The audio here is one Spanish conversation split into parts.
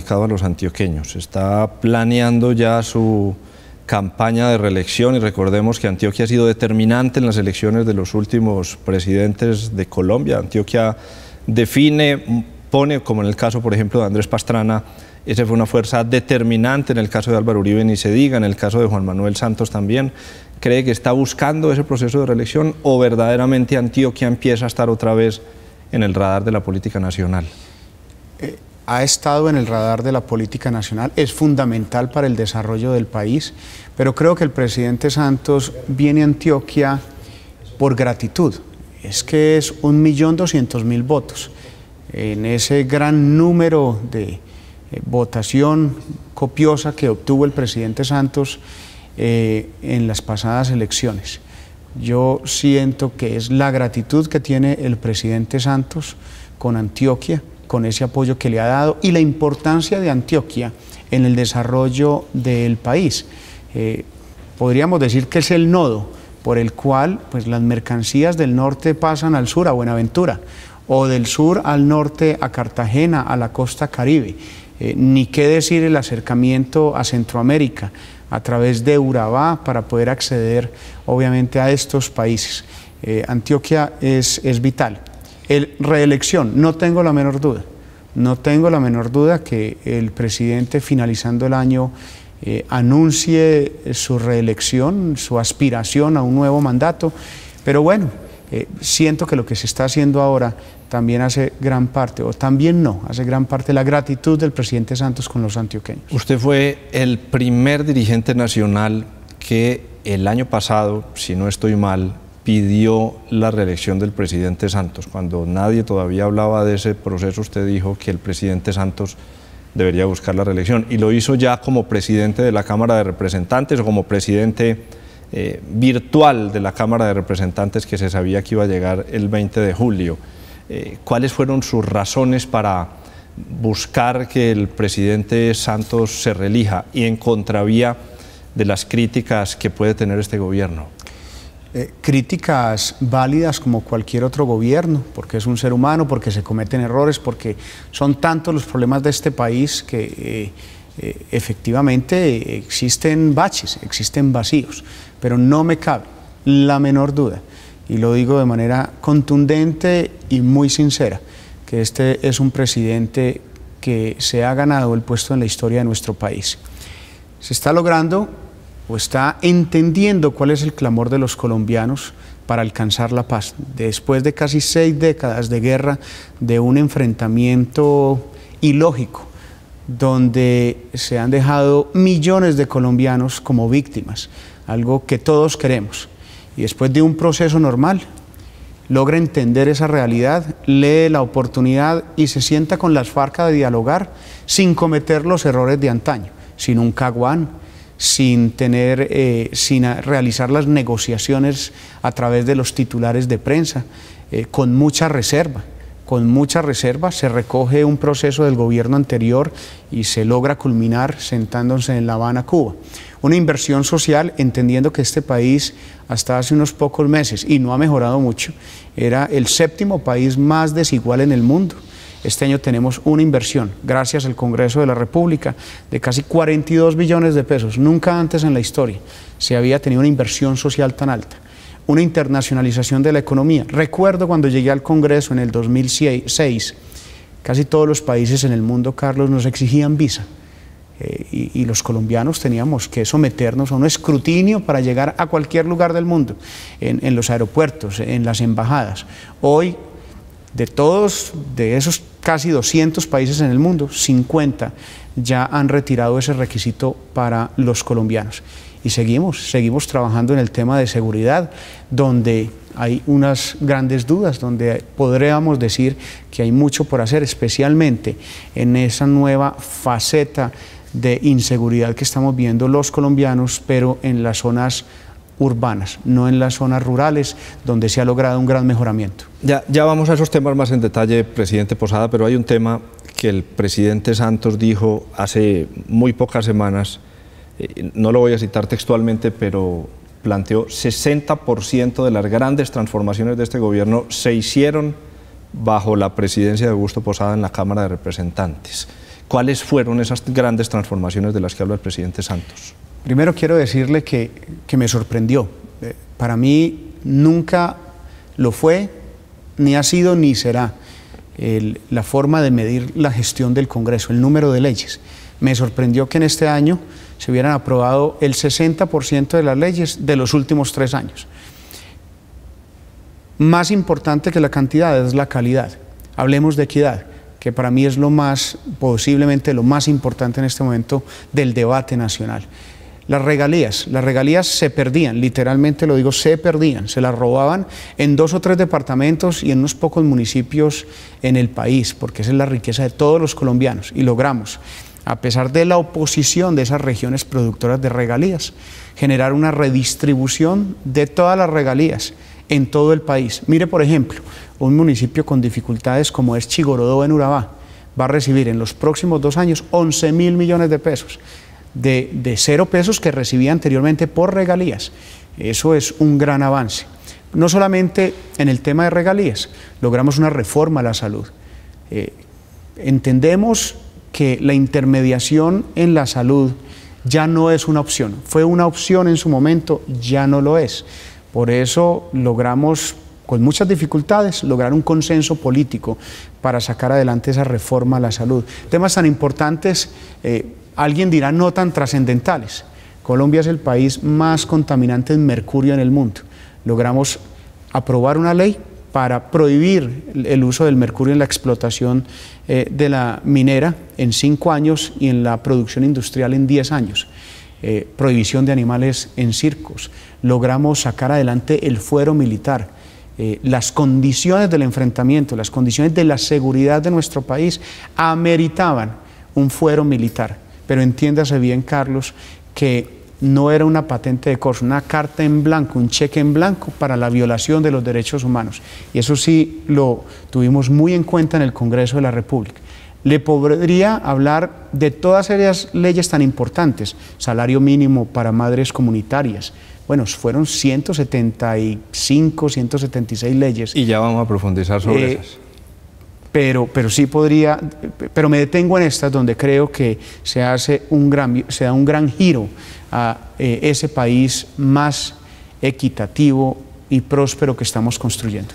A los antioqueños. Está planeando ya su campaña de reelección y recordemos que Antioquia ha sido determinante en las elecciones de los últimos presidentes de Colombia. Antioquia define, pone, como en el caso, por ejemplo, de Andrés Pastrana, esa fue una fuerza determinante. En el caso de Álvaro Uribe ni se diga, en el caso de Juan Manuel Santos también. ¿Cree que está buscando ese proceso de reelección o verdaderamente Antioquia empieza a estar otra vez en el radar de la política nacional? Ha estado en el radar de la política nacional, es fundamental para el desarrollo del país, pero creo que el presidente Santos viene a Antioquia por gratitud. Es que es 1.200.000 votos. En ese gran número de votación copiosa que obtuvo el presidente Santos en las pasadas elecciones. Yo siento que es la gratitud que tiene el presidente Santos con Antioquia, con ese apoyo que le ha dado y la importancia de Antioquia en el desarrollo del país. Podríamos decir que es el nodo por el cual pues, las mercancías del norte pasan al sur a Buenaventura o del sur al norte a Cartagena, a la costa Caribe. Ni qué decir el acercamiento a Centroamérica a través de Urabá para poder acceder obviamente a estos países. Antioquia es vital. Reelección, no tengo la menor duda que el presidente finalizando el año anuncie su reelección, su aspiración a un nuevo mandato, pero bueno, siento que lo que se está haciendo ahora también hace gran parte, o también no, hace gran parte de la gratitud del presidente Santos con los antioqueños. Usted fue el primer dirigente nacional que el año pasado, si no estoy mal, pidió la reelección del presidente Santos. Cuando nadie todavía hablaba de ese proceso, usted dijo que el presidente Santos debería buscar la reelección y lo hizo ya como presidente de la Cámara de Representantes o como presidente virtual de la Cámara de Representantes que se sabía que iba a llegar el 20 de julio. ¿Cuáles fueron sus razones para buscar que el presidente Santos se reelija y en contravía de las críticas que puede tener este gobierno? Críticas válidas como cualquier otro gobierno, porque es un ser humano, porque se cometen errores, porque son tantos los problemas de este país que efectivamente existen baches, existen vacíos, pero no me cabe la menor duda, y lo digo de manera contundente y muy sincera, que este es un presidente que se ha ganado el puesto en la historia de nuestro país. Se está logrando o está entendiendo cuál es el clamor de los colombianos para alcanzar la paz. Después de casi 6 décadas de guerra, de un enfrentamiento ilógico, donde se han dejado millones de colombianos como víctimas, algo que todos queremos. Y después de un proceso normal, logra entender esa realidad, lee la oportunidad y se sienta con las FARC a dialogar sin cometer los errores de antaño, sin un caguán, sin realizar las negociaciones a través de los titulares de prensa, con mucha reserva. Con mucha reserva se recoge un proceso del gobierno anterior y se logra culminar sentándose en La Habana, Cuba. Una inversión social, entendiendo que este país hasta hace unos pocos meses, y no ha mejorado mucho, era el 7º país más desigual en el mundo. Este año tenemos una inversión, gracias al Congreso de la República, de casi 42 billones de pesos. Nunca antes en la historia se había tenido una inversión social tan alta. Una internacionalización de la economía. Recuerdo cuando llegué al Congreso en el 2006, casi todos los países en el mundo, Carlos, nos exigían visa. Y los colombianos teníamos que someternos a un escrutinio para llegar a cualquier lugar del mundo, en los aeropuertos, en las embajadas. Hoy, de esos casi 200 países en el mundo, 50 ya han retirado ese requisito para los colombianos. Y seguimos trabajando en el tema de seguridad, donde hay unas grandes dudas, donde podríamos decir que hay mucho por hacer, especialmente en esa nueva faceta de inseguridad que estamos viendo los colombianos, pero en las zonas urbanas, no en las zonas rurales, donde se ha logrado un gran mejoramiento. Ya vamos a esos temas más en detalle, presidente Posada, pero hay un tema que el presidente Santos dijo hace muy pocas semanas, no lo voy a citar textualmente, pero planteó 60% de las grandes transformaciones de este gobierno se hicieron bajo la presidencia de Augusto Posada en la Cámara de Representantes. ¿Cuáles fueron esas grandes transformaciones de las que habla el presidente Santos? Primero quiero decirle que me sorprendió. Para mí nunca lo fue, ni ha sido, ni será la forma de medir la gestión del Congreso, el número de leyes. Me sorprendió que en este año se hubieran aprobado el 60% de las leyes de los últimos 3 años. Más importante que la cantidad es la calidad. Hablemos de equidad, que para mí es posiblemente lo más importante en este momento del debate nacional. Las regalías se perdían, literalmente lo digo, se perdían, se las robaban en 2 o 3 departamentos y en unos pocos municipios en el país, porque esa es la riqueza de todos los colombianos, y logramos, a pesar de la oposición de esas regiones productoras de regalías, generar una redistribución de todas las regalías en todo el país. Mire, por ejemplo, un municipio con dificultades como es Chigorodó en Urabá va a recibir en los próximos 2 años 11.000 millones de pesos, de 0 pesos que recibía anteriormente por regalías. Eso es un gran avance. No solamente en el tema de regalías, logramos una reforma a la salud. Entendemos que la intermediación en la salud ya no es una opción. Fue una opción en su momento, ya no lo es. Por eso logramos, con muchas dificultades, lograr un consenso político para sacar adelante esa reforma a la salud. Temas tan importantes, alguien dirá no tan trascendentales. Colombia es el país más contaminante en mercurio en el mundo. Logramos aprobar una ley para prohibir el uso del mercurio en la explotación de la minera en 5 años y en la producción industrial en 10 años. Prohibición de animales en circos. Logramos sacar adelante el fuero militar. Las condiciones del enfrentamiento, las condiciones de la seguridad de nuestro país ameritaban un fuero militar. Pero entiéndase bien, Carlos, que no era una patente de corso, una carta en blanco, un cheque en blanco para la violación de los derechos humanos. Y eso sí lo tuvimos muy en cuenta en el Congreso de la República. Le podría hablar de todas esas leyes tan importantes, salario mínimo para madres comunitarias. Bueno, fueron 175, 176 leyes. Y ya vamos a profundizar sobre esas. Pero sí podría, pero me detengo en estas donde creo que se da un gran giro a ese país más equitativo y próspero que estamos construyendo.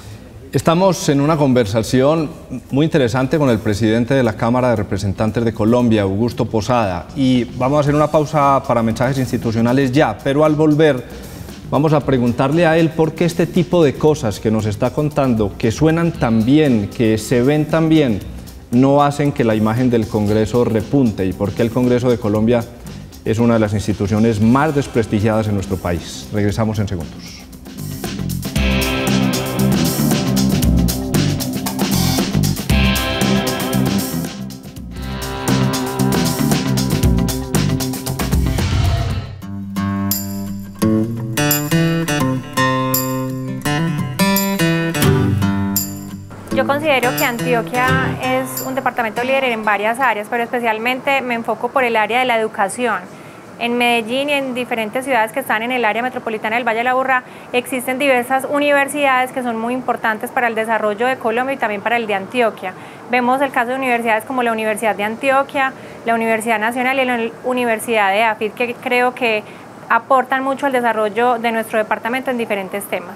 Estamos en una conversación muy interesante con el presidente de la Cámara de Representantes de Colombia, Augusto Posada, y vamos a hacer una pausa para mensajes institucionales ya, pero al volver vamos a preguntarle a él por qué este tipo de cosas que nos está contando, que suenan tan bien, que se ven tan bien, no hacen que la imagen del Congreso repunte y por qué el Congreso de Colombia es una de las instituciones más desprestigiadas en nuestro país. Regresamos en segundos. Yo considero que Antioquia es un departamento líder en varias áreas, pero especialmente me enfoco por el área de la educación. En Medellín y en diferentes ciudades que están en el área metropolitana del Valle del Aburrá existen diversas universidades que son muy importantes para el desarrollo de Colombia y también para el de Antioquia. Vemos el caso de universidades como la Universidad de Antioquia, la Universidad Nacional y la Universidad de AFIT, que creo que aportan mucho al desarrollo de nuestro departamento en diferentes temas.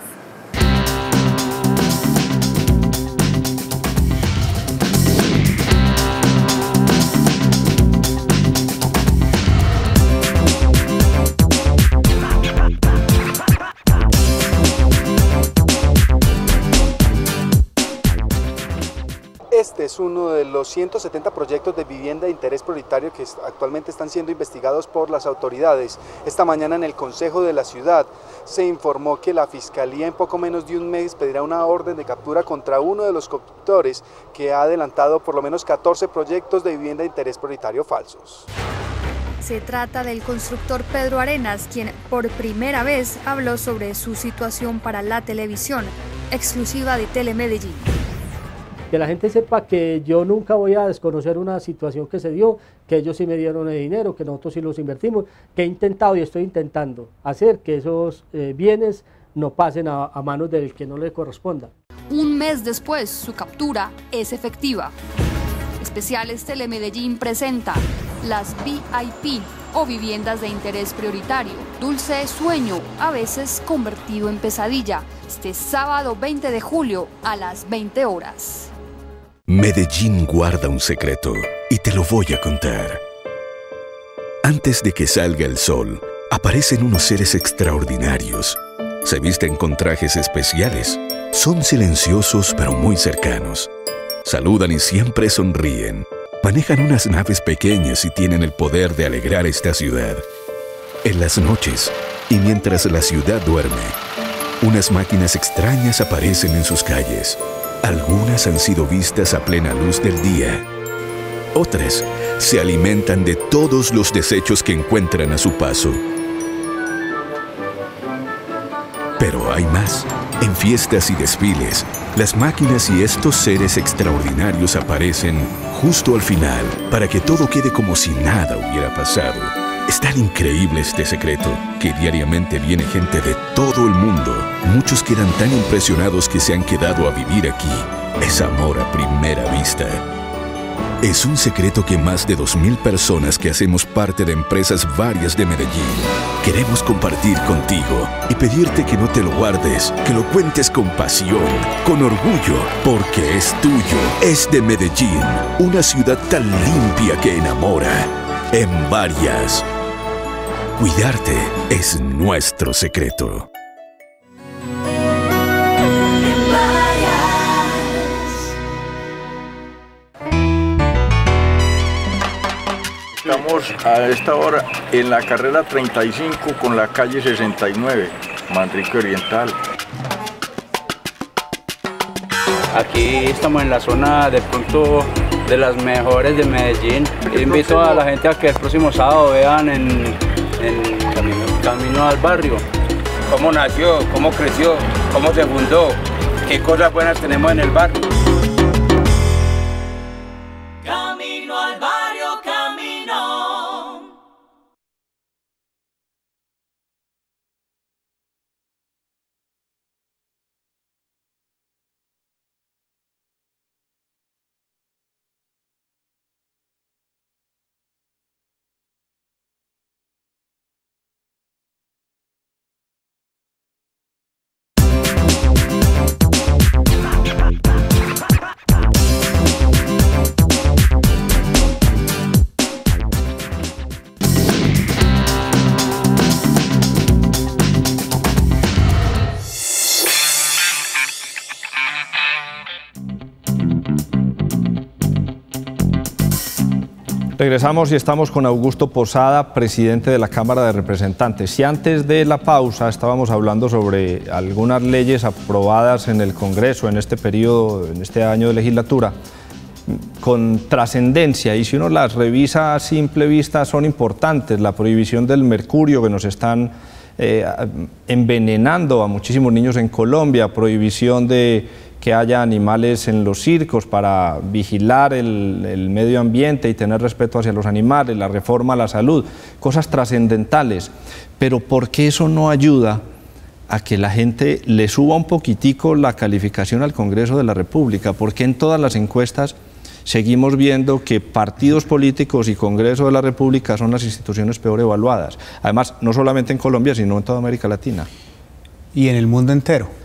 Este es uno de los 170 proyectos de vivienda de interés prioritario que actualmente están siendo investigados por las autoridades. Esta mañana en el Consejo de la Ciudad se informó que la Fiscalía en poco menos de un mes pedirá una orden de captura contra uno de los constructores que ha adelantado por lo menos 14 proyectos de vivienda de interés prioritario falsos. Se trata del constructor Pedro Arenas, quien por primera vez habló sobre su situación para la televisión, exclusiva de Telemedellín. Que la gente sepa que yo nunca voy a desconocer una situación que se dio, que ellos sí me dieron el dinero, que nosotros sí los invertimos, que he intentado y estoy intentando hacer que esos bienes no pasen a manos del que no le corresponda. Un mes después, su captura es efectiva. Especiales Telemedellín presenta las VIP o viviendas de interés prioritario. Dulce sueño, a veces convertido en pesadilla. Este sábado 20 de julio a las 20 horas. Medellín guarda un secreto y te lo voy a contar. Antes de que salga el sol, aparecen unos seres extraordinarios. Se visten con trajes especiales. Son silenciosos pero muy cercanos. Saludan y siempre sonríen. Manejan unas naves pequeñas y tienen el poder de alegrar esta ciudad. En las noches, y mientras la ciudad duerme, unas máquinas extrañas aparecen en sus calles. Algunas han sido vistas a plena luz del día. Otras se alimentan de todos los desechos que encuentran a su paso. Pero hay más. En fiestas y desfiles, las máquinas y estos seres extraordinarios aparecen justo al final para que todo quede como si nada hubiera pasado. Es tan increíble este secreto que diariamente viene gente de todo el mundo. Muchos quedan tan impresionados que se han quedado a vivir aquí. Es amor a primera vista. Es un secreto que más de 2.000 personas que hacemos parte de empresas varias de Medellín queremos compartir contigo y pedirte que no te lo guardes, que lo cuentes con pasión, con orgullo, porque es tuyo, es de Medellín, una ciudad tan limpia que enamora. En varias. Cuidarte es nuestro secreto. Estamos a esta hora en la carrera 35 con la calle 69, Manrique Oriental. Aquí estamos en la zona de pronto de las mejores de Medellín. Invito a la gente a que el próximo sábado vean en Camino al Barrio. Cómo nació, cómo creció, cómo se fundó, qué cosas buenas tenemos en el barrio. Camino al Barrio, camino. Regresamos y estamos con Augusto Posada, presidente de la Cámara de Representantes. Si antes de la pausa estábamos hablando sobre algunas leyes aprobadas en el Congreso en este periodo, en este año de legislatura, con trascendencia, y si uno las revisa a simple vista son importantes, la prohibición del mercurio que nos están envenenando a muchísimos niños en Colombia, prohibición de que haya animales en los circos para vigilar el medio ambiente y tener respeto hacia los animales, la reforma a la salud, cosas trascendentales. Pero ¿por qué eso no ayuda a que la gente le suba un poquitico la calificación al Congreso de la República? ¿Por qué en todas las encuestas seguimos viendo que partidos políticos y Congreso de la República son las instituciones peor evaluadas? Además, no solamente en Colombia, sino en toda América Latina. Y en el mundo entero.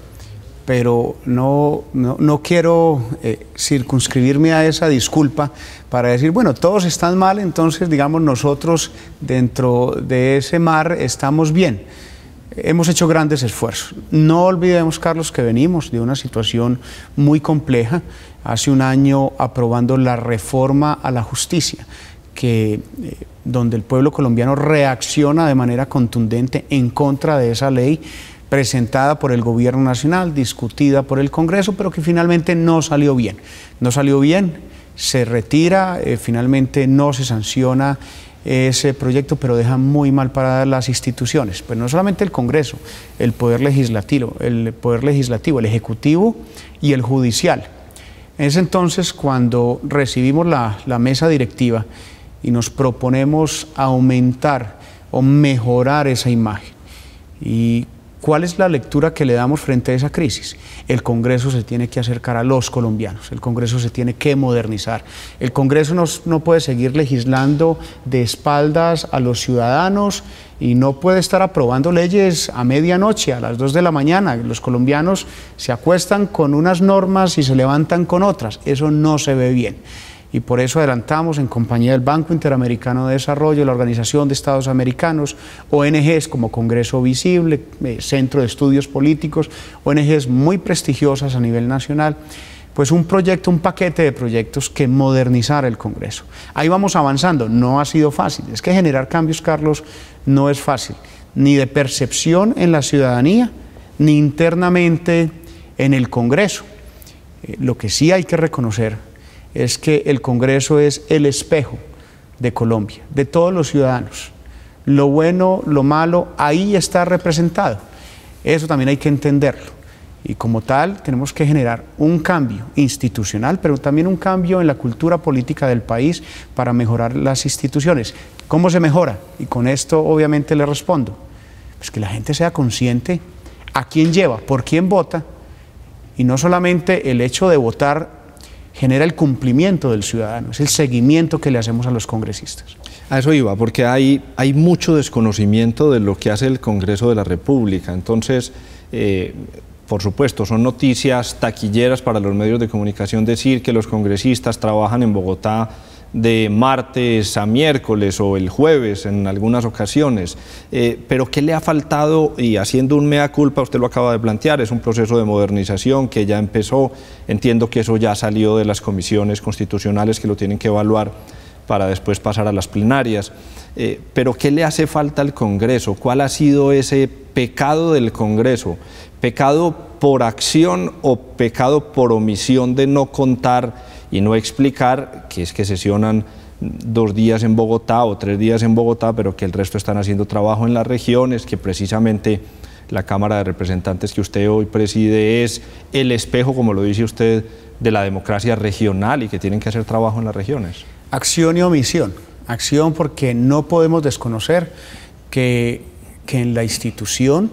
Pero no quiero circunscribirme a esa disculpa para decir, bueno, todos están mal, entonces digamos nosotros dentro de ese mar estamos bien. Hemos hecho grandes esfuerzos. No olvidemos, Carlos, que venimos de una situación muy compleja. Hace un año aprobando la reforma a la justicia, donde el pueblo colombiano reacciona de manera contundente en contra de esa ley, presentada por el Gobierno Nacional, discutida por el Congreso, pero que finalmente no salió bien. No salió bien, se retira, finalmente no se sanciona ese proyecto, pero deja muy mal paradas las instituciones. Pues no solamente el Congreso, el Poder Legislativo, el Ejecutivo y el Judicial. En ese entonces, cuando recibimos la mesa directiva y nos proponemos aumentar o mejorar esa imagen, y ¿Cuál es la lectura que le damos frente a esa crisis? El Congreso se tiene que acercar a los colombianos, el Congreso se tiene que modernizar, el Congreso no puede seguir legislando de espaldas a los ciudadanos y no puede estar aprobando leyes a medianoche, a las 2 de la mañana. Los colombianos se acuestan con unas normas y se levantan con otras, eso no se ve bien. Y por eso adelantamos en compañía del Banco Interamericano de Desarrollo, la Organización de Estados Americanos, ONGs como Congreso Visible, Centro de Estudios Políticos, ONGs muy prestigiosas a nivel nacional, pues un paquete de proyectos que modernizar el Congreso. Ahí vamos avanzando, no ha sido fácil, es que generar cambios, Carlos, no es fácil, ni de percepción en la ciudadanía, ni internamente en el Congreso. Lo que sí hay que reconocer es que el Congreso es el espejo de Colombia, de todos los ciudadanos. Lo bueno, lo malo, ahí está representado. Eso también hay que entenderlo. Y como tal, tenemos que generar un cambio institucional, pero también un cambio en la cultura política del país para mejorar las instituciones. ¿Cómo se mejora? Y con esto obviamente le respondo. Pues que la gente sea consciente a quién lleva, por quién vota, y no solamente el hecho de votar genera el cumplimiento del ciudadano, es el seguimiento que le hacemos a los congresistas. A eso iba, porque hay mucho desconocimiento de lo que hace el Congreso de la República. Entonces, por supuesto, son noticias taquilleras para los medios de comunicación decir que los congresistas trabajan en Bogotá de martes a miércoles o el jueves en algunas ocasiones, pero ¿qué le ha faltado? Y haciendo un mea culpa, usted lo acaba de plantear, es un proceso de modernización que ya empezó, entiendo que eso ya salió de las comisiones constitucionales que lo tienen que evaluar para después pasar a las plenarias, pero ¿qué le hace falta al Congreso? ¿Cuál ha sido ese pecado del Congreso? ¿Pecado por acción o pecado por omisión de no contar y no explicar que es que sesionan 2 días en Bogotá o 3 días en Bogotá, pero que el resto están haciendo trabajo en las regiones, que precisamente la Cámara de Representantes que usted hoy preside es el espejo, como lo dice usted, de la democracia regional y que tienen que hacer trabajo en las regiones? Acción y omisión. Acción porque no podemos desconocer que en la institución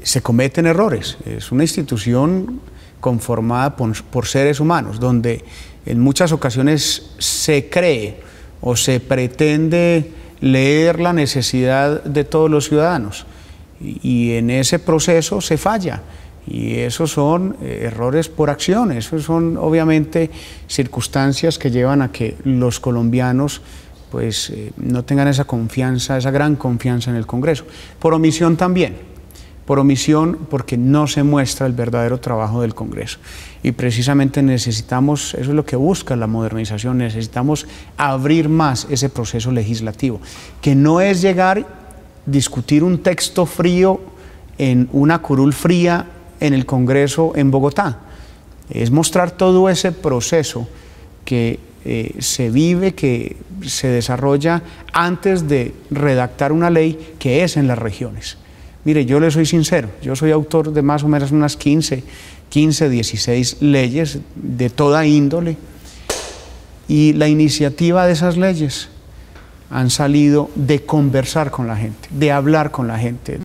se cometen errores. Es una institución conformada por seres humanos, donde en muchas ocasiones se cree o se pretende leer la necesidad de todos los ciudadanos y en ese proceso se falla, y esos son errores por acción, esos son obviamente circunstancias que llevan a que los colombianos pues no tengan esa confianza, esa gran confianza en el Congreso. Por omisión también. Por omisión porque no se muestra el verdadero trabajo del Congreso. Y precisamente necesitamos, eso es lo que busca la modernización, necesitamos abrir más ese proceso legislativo, que no es llegar, discutir un texto frío en una curul fría en el Congreso en Bogotá, es mostrar todo ese proceso que se vive, que se desarrolla antes de redactar una ley que es en las regiones. Mire, yo le soy sincero, yo soy autor de más o menos unas 15, 16 leyes de toda índole, y la iniciativa de esas leyes han salido de conversar con la gente, de hablar con la gente.